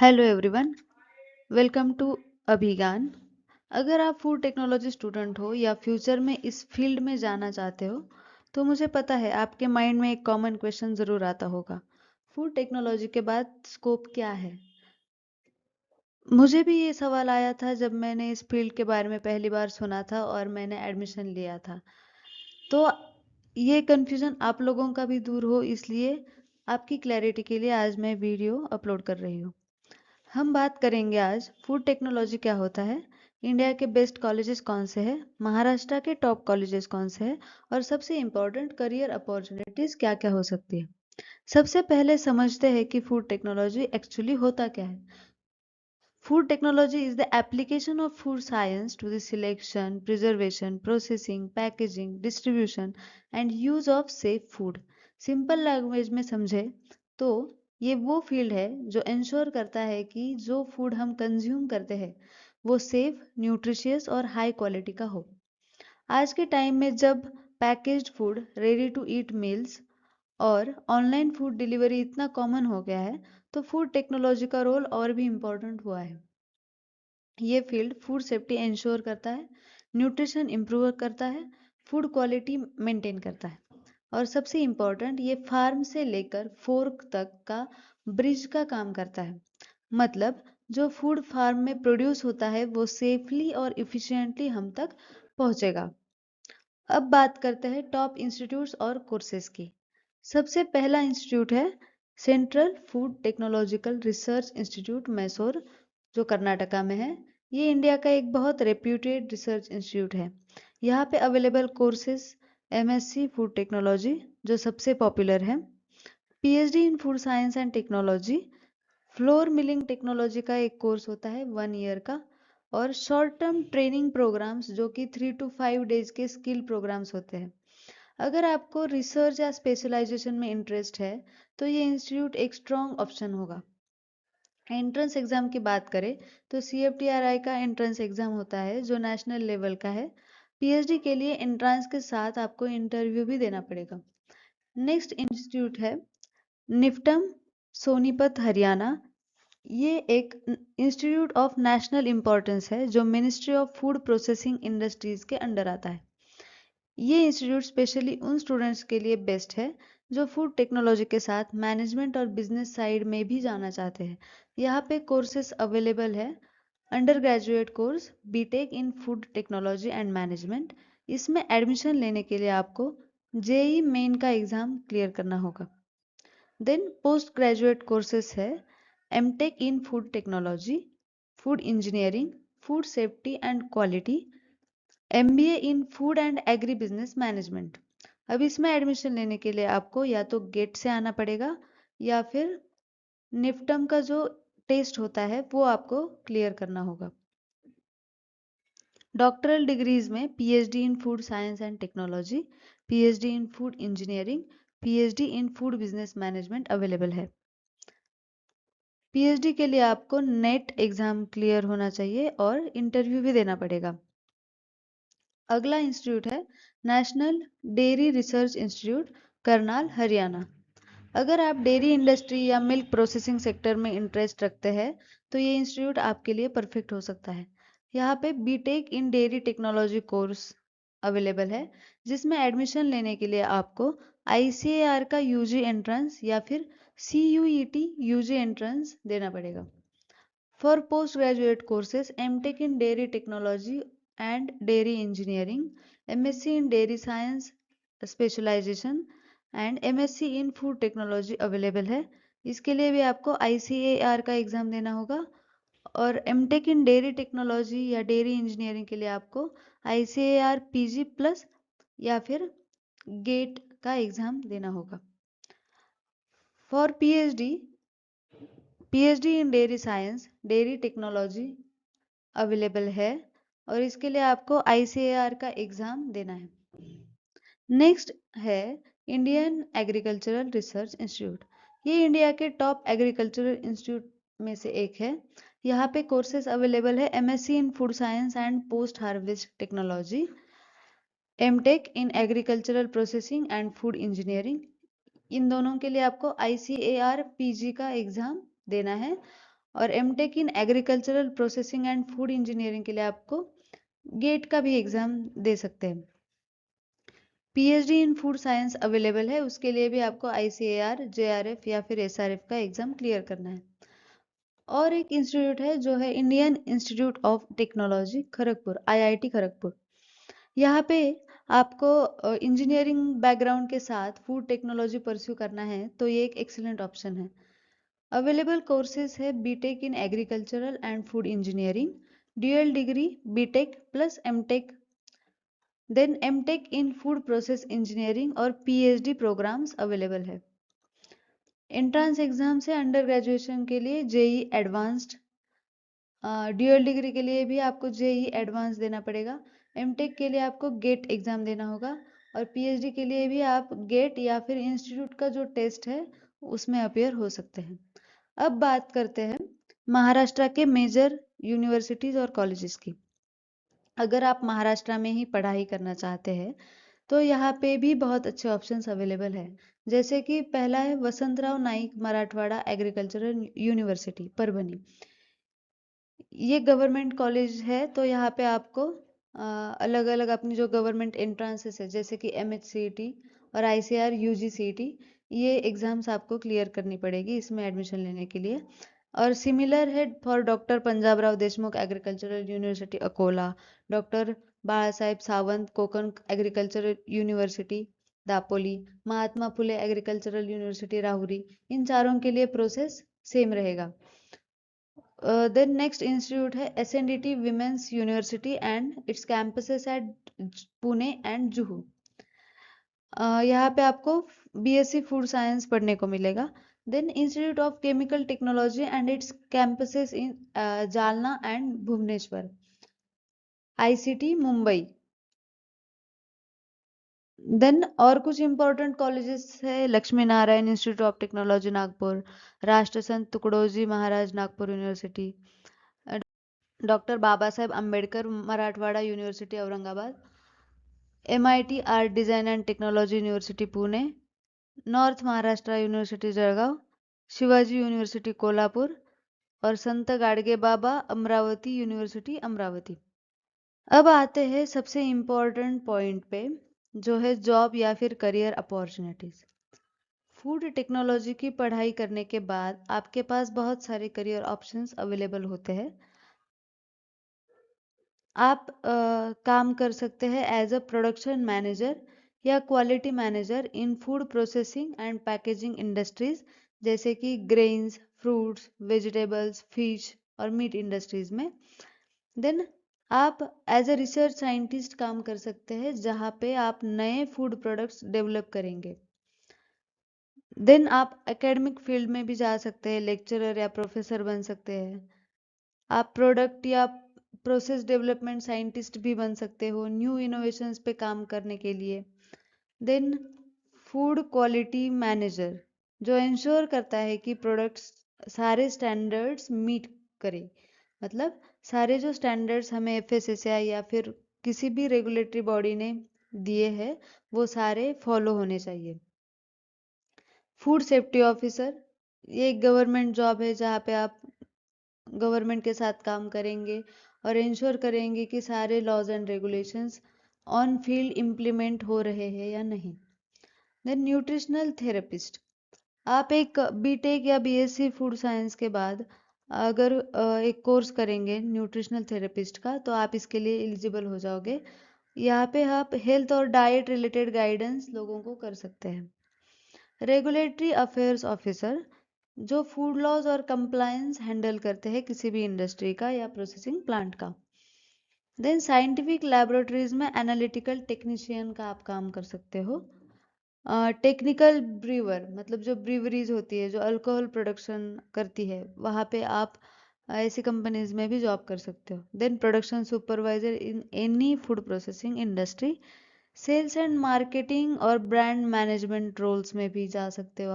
Hello everyone, welcome to अभिज्ञान। अगर आप food technology student हो या फ्यूचर में इस फील्ड में जाना चाहते हो, तो मुझे पता है आपके माइंड में एक कॉमन क्वेश्चन ज़रूर आता होगा। फूड टेक्नोलॉजी के बाद स्कोप क्या है? मुझे भी ये सवाल आया था जब मैंने इस फील्ड के बारे में पहली बार सुना था और मैंने एडमिशन लिया था। तो ये कन्फ्यूज़न आप लोगों का भी दूर हो, इसलिए आपकी क्लैरिटी के लिए आज मैं वीडियो अपलोड कर रही हूँ। हम बात करेंगे आज फूड टेक्नोलॉजी क्या होता है, इंडिया के बेस्ट कॉलेजेस कौन से हैं, महाराष्ट्र के टॉप कॉलेजेस कौन से हैं और सबसे इम्पोर्टेंट करियर अपॉर्चुनिटीज क्या क्या हो सकती है। सबसे पहले समझते हैं कि फूड टेक्नोलॉजी एक्चुअली होता क्या है। Food technology is the application of food science to the selection, preservation, processing, packaging, distribution and use of safe food. Simple language में समझे तो ये वो फील्ड है जो इंश्योर करता है कि जो फूड हम कंज्यूम करते हैं वो सेफ, न्यूट्रिशियस और हाई क्वालिटी का हो। आज के टाइम में जब packaged food, ready to eat meals और ऑनलाइन फूड डिलीवरी इतना कॉमन हो गया है, तो फूड टेक्नोलॉजी का रोल और भी इम्पोर्टेंट हुआ है। ये फील्ड फूड सेफ्टी इंश्योर करता है, न्यूट्रिशन इंप्रूव करता है, फूड क्वालिटी मेंटेन करता है और सबसे इम्पोर्टेंट ये फार्म से लेकर फोर्क तक का ब्रिज का काम करता है। मतलब जो फूड फार्म में प्रोड्यूस होता है वो सेफली और इफिशिएंटली हम तक पहुंचेगा। अब बात करते हैं टॉप इंस्टीट्यूट्स और कोर्सेज की। सबसे पहला इंस्टीट्यूट है central food technological research institute, Mysore, जो कर्नाटका में है। ये इंडिया का एक बहुत रेप्यूटेड रिसर्च इंस्टीट्यूट है। यहाँ पे available courses MSc food technology, जो सबसे पॉपुलर है, PhD in food science and technology, floor milling technology का एक कोर्स होता है 1 ईयर का, और शॉर्ट टर्म ट्रेनिंग प्रोग्राम्स जो कि 3 to 5 डेज के स्किल प्रोग्राम्स होते हैं। अगर आपको रिसर्च या स्पेशलाइजेशन में इंटरेस्ट है तो ये इंस्टीट्यूट एक स्ट्रॉन्ग ऑप्शन होगा। एंट्रेंस एग्जाम की बात करें तो CFTRI का एंट्रेंस एग्जाम होता है जो नेशनल लेवल का है। पीएचडी के लिए एंट्रेंस के साथ आपको इंटरव्यू भी देना पड़ेगा। नेक्स्ट इंस्टीट्यूट है निफ्टम, सोनीपत, हरियाणा। ये एक इंस्टीट्यूट ऑफ नेशनल इम्पोर्टेंस है जो ministry of food processing industries के अंडर आता है। ये इंस्टीट्यूट स्पेशली उन स्टूडेंट्स के लिए बेस्ट है जो फूड टेक्नोलॉजी के साथ मैनेजमेंट और बिजनेस साइड में भी जाना चाहते हैं। यहाँ पे कोर्सेज अवेलेबल है। Under graduate course BTech in food technology and management. इसमें एडमिशन लेने के लिए आपको जेई मेन का एग्जाम क्लियर करना होगा। देन पोस्ट ग्रेजुएट कोर्सेस है MTech in food technology, food engineering, food safety and quality, MBA in food and agri business management. अब इसमें एडमिशन लेने के लिए आपको या तो गेट से आना पड़ेगा या फिर निफ्टम का जो टेस्ट होता है वो आपको क्लियर करना होगा। डॉक्टरल डिग्रीज में PhD in food science and technology, PhD in food engineering, PhD in food business management available है। पीएचडी के लिए आपको नेट एग्जाम क्लियर होना चाहिए और इंटरव्यू भी देना पड़ेगा। अगला इंस्टीट्यूट है national dairy research institute, Karnal, Haryana. अगर आप डेयरी इंडस्ट्री या मिल्क प्रोसेसिंग सेक्टर में इंटरेस्ट रखते हैं तो ये इंस्टीट्यूट आपके लिए परफेक्ट हो सकता है। यहाँ पे बीटेक इन डेयरी टेक्नोलॉजी कोर्स अवेलेबल है जिसमें एडमिशन लेने के लिए आपको ICAR का यूजी एंट्रेंस या फिर CUET यूजी एंट्रेंस देना पड़ेगा। For post graduate courses MTech in dairy technology and dairy engineering, MSc in dairy science specialisation and MSc in food technology available है। इसके लिए भी आपको ICAR का एग्जाम देना होगा और एमटेक इन डेयरी टेक्नोलॉजी या डेयरी इंजीनियरिंग के लिए आपको ICAR PG प्लस या फिर गेट का एग्जाम देना होगा। For PhD in dairy science, dairy technology available है और इसके लिए आपको ICAR का एग्जाम देना है। नेक्स्ट है इंडियन एग्रीकल्चरल रिसर्च इंस्टीट्यूट। ये इंडिया के टॉप एग्रीकल्चरल इंस्टीट्यूट में से एक है। यहाँ पे कोर्सेज अवेलेबल है MSc in food science and post harvest technology, MTech in agricultural processing and food engineering. इन दोनों के लिए आपको ICAR PG का एग्जाम देना है और MTech in agricultural processing and food engineering के लिए आपको गेट का भी एग्जाम दे सकते हैं। PhD in food science available है, उसके लिए भी आपको आईसीएआर, जेआरएफ या फिर एसआरएफ का एग्जाम क्लियर करना है। और एक इंस्टीट्यूट है जो है Indian institute of technology Kharagpur, IIT Kharagpur. यहाँ पे आपको इंजीनियरिंग बैकग्राउंड के साथ फूड टेक्नोलॉजी परस्यू करना है तो ये एक एक्सीलेंट ऑप्शन है। अवेलेबल कोर्सेज है BTech in agricultural and food engineering, dual degree BTech plus MTech, then MTech in food process engineering और पीएचडी प्रोग्राम्स अवेलेबल है। एंट्रेंस एग्जाम से अंडर ग्रेजुएशन के लिए जेई एडवांस्ड, ड्यूअल डिग्री के लिए भी आपको जेई एडवांस देना पड़ेगा, एमटेक के लिए आपको गेट एग्जाम देना होगा और पीएचडी के लिए भी आप गेट या फिर इंस्टीट्यूट का जो टेस्ट है उसमें अपेयर हो सकते हैं। अब बात करते हैं महाराष्ट्र के मेजर यूनिवर्सिटीज और कॉलेजेस की। अगर आप महाराष्ट्र में ही पढ़ाई करना चाहते हैं तो यहाँ पे भी बहुत अच्छे ऑप्शंस अवेलेबल है। जैसे कि पहला है वसंतराव नाईक मराठवाड़ा एग्रीकल्चरल यूनिवर्सिटी परभनी। ये गवर्नमेंट कॉलेज है तो यहाँ पे आपको अलग अलग अपनी जो गवर्नमेंट एंट्रांसेस है जैसे कि एमएचसीईटी और आईसीआर यूजीसीईटी, ये एग्जाम्स आपको क्लियर करनी पड़ेगी इसमें एडमिशन लेने के लिए। और सिमिलर है for doctor Panjabrao Deshmukh agricultural university Akola, doctor Bala Saheb Sawant Kokan agricultural university Dapoli, Mahatma Phule agricultural university Rahuri, इन चारों के लिए प्रोसेस सेम रहेगा। देन नेक्स्ट इंस्टीट्यूट है SNDT women's university and its campuses at Pune and Juhu. यहाँ पे आपको बीएससी फूड साइंस पढ़ने को मिलेगा। Then institute of chemical technology and its campuses in Jalna and Bhubaneswar, ICT Mumbai. Then और कुछ इंपॉर्टेंट कॉलेजेस है Lakshmi Narayan institute of technology Nagpur, Rashtra Sant Tukdoji Maharaj Nagpur university, doctor Baba Saheb Ambedkar Marathwada university Aurangabad, MIT art design and technology university Pune, north Maharashtra university Jalgaon, Shivaji university Kolhapur और Sant Gadge Baba Amravati university Amravati. अब आते हैं सबसे इम्पोर्टेंट पॉइंट पे जो है जॉब या फिर करियर अपॉर्चुनिटीज। फूड टेक्नोलॉजी की पढ़ाई करने के बाद आपके पास बहुत सारे करियर ऑप्शंस अवेलेबल होते हैं। आप काम कर सकते हैं एज अ प्रोडक्शन मैनेजर या quality manager in food processing and packaging industries जैसे कि ग्रेन्स, फ्रूट्स, वेजिटेबल्स, फिश और मीट इंडस्ट्रीज में। देन आप एज अ रिसर्च साइंटिस्ट काम कर सकते हैं जहाँ पे आप नए फूड प्रोडक्ट्स डेवलप करेंगे। देन आप एकेडमिक फील्ड में भी जा सकते हैं, लेक्चरर या प्रोफेसर बन सकते हैं। आप प्रोडक्ट या प्रोसेस डेवलपमेंट साइंटिस्ट भी बन सकते हो न्यू इनोवेशंस पे काम करने के लिए। देन फूड क्वालिटी मैनेजर जो इंश्योर करता है कि प्रोडक्ट्स सारे स्टैंडर्ड्स मीट करे, मतलब सारे जो स्टैंडर्ड्स हमें एफएसएसआई या फिर किसी भी रेगुलेटरी बॉडी ने दिए हैं वो सारे फॉलो होने चाहिए। फूड सेफ्टी ऑफिसर, ये एक गवर्नमेंट जॉब है जहाँ पे आप गवर्नमेंट के साथ काम करेंगे और इंश्योर करेंगे कि सारे laws and regulations on field implement हो रहे हैं या नहीं। देन न्यूट्रिशनल थेरेपिस्ट, आप एक बीटेक या बीएससी फूड साइंस के बाद अगर एक कोर्स करेंगे न्यूट्रिशनल थेरेपिस्ट का तो आप इसके लिए एलिजिबल हो जाओगे। यहाँ पे आप हेल्थ और डाइट रिलेटेड गाइडेंस लोगों को कर सकते हैं। रेगुलेटरी अफेयर्स ऑफिसर जो फूड लॉज और कंप्लायंस हैंडल करते हैं किसी भी इंडस्ट्री का या प्रोसेसिंग प्लांट का। देन साइंटिफिक लैबोरेटरीज में एनालिटिकल टेक्नीशियन का आप काम कर सकते हो। टेक्निकल ब्रीवर मतलब जो ब्रीवरीज होती है जो अल्कोहल प्रोडक्शन करती है वहाँ पे आप ऐसी कंपनीज में भी जॉब कर सकते हो। Then production supervisor in any food processing industry, sales and marketing और ब्रांड मैनेजमेंट रोल्स में भी जा सकते हो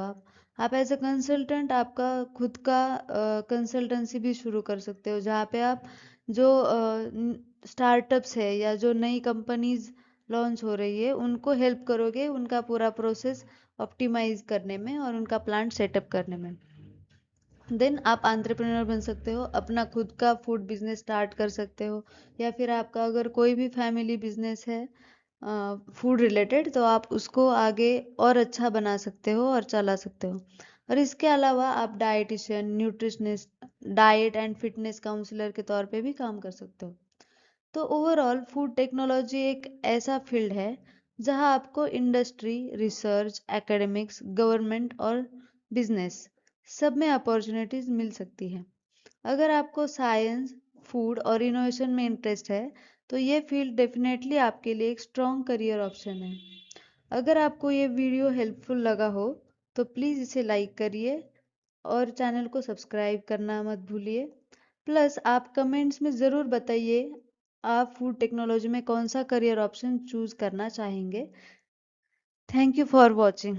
आप एज अ कंसल्टेंट आपका खुद का कंसल्टेंसी भी शुरू कर सकते हो जहाँ पे आप जो स्टार्टअप्स है या जो नई कंपनीज लॉन्च हो रही है उनको हेल्प करोगे उनका पूरा प्रोसेस ऑप्टिमाइज करने में और उनका प्लांट सेटअप करने में। देन आप एंटरप्रेन्योर बन सकते हो, अपना खुद का फूड बिजनेस स्टार्ट कर सकते हो, या फिर आपका अगर कोई भी फैमिली बिजनेस है फूड रिलेटेड, तो आप उसको आगे और अच्छा बना सकते हो और चला सकते हो। और इसके अलावा आप dietician, nutritionist, diet and fitness counsellor के तौर पे भी काम कर सकते हो। तो ओवरऑल फूड टेक्नोलॉजी एक ऐसा फील्ड है जहां आपको इंडस्ट्री, रिसर्च, एकेडमिक्स, गवर्नमेंट और बिजनेस सब में अपॉर्चुनिटीज मिल सकती है। अगर आपको साइंस, फूड और इनोवेशन में इंटरेस्ट है तो ये फील्ड डेफिनेटली आपके लिए एक स्ट्रॉन्ग करियर ऑप्शन है। अगर आपको ये वीडियो हेल्पफुल लगा हो तो प्लीज़ इसे लाइक करिए और चैनल को सब्सक्राइब करना मत भूलिए। प्लस आप कमेंट्स में ज़रूर बताइए आप फूड टेक्नोलॉजी में कौन सा करियर ऑप्शन चूज करना चाहेंगे। Thank you for watching.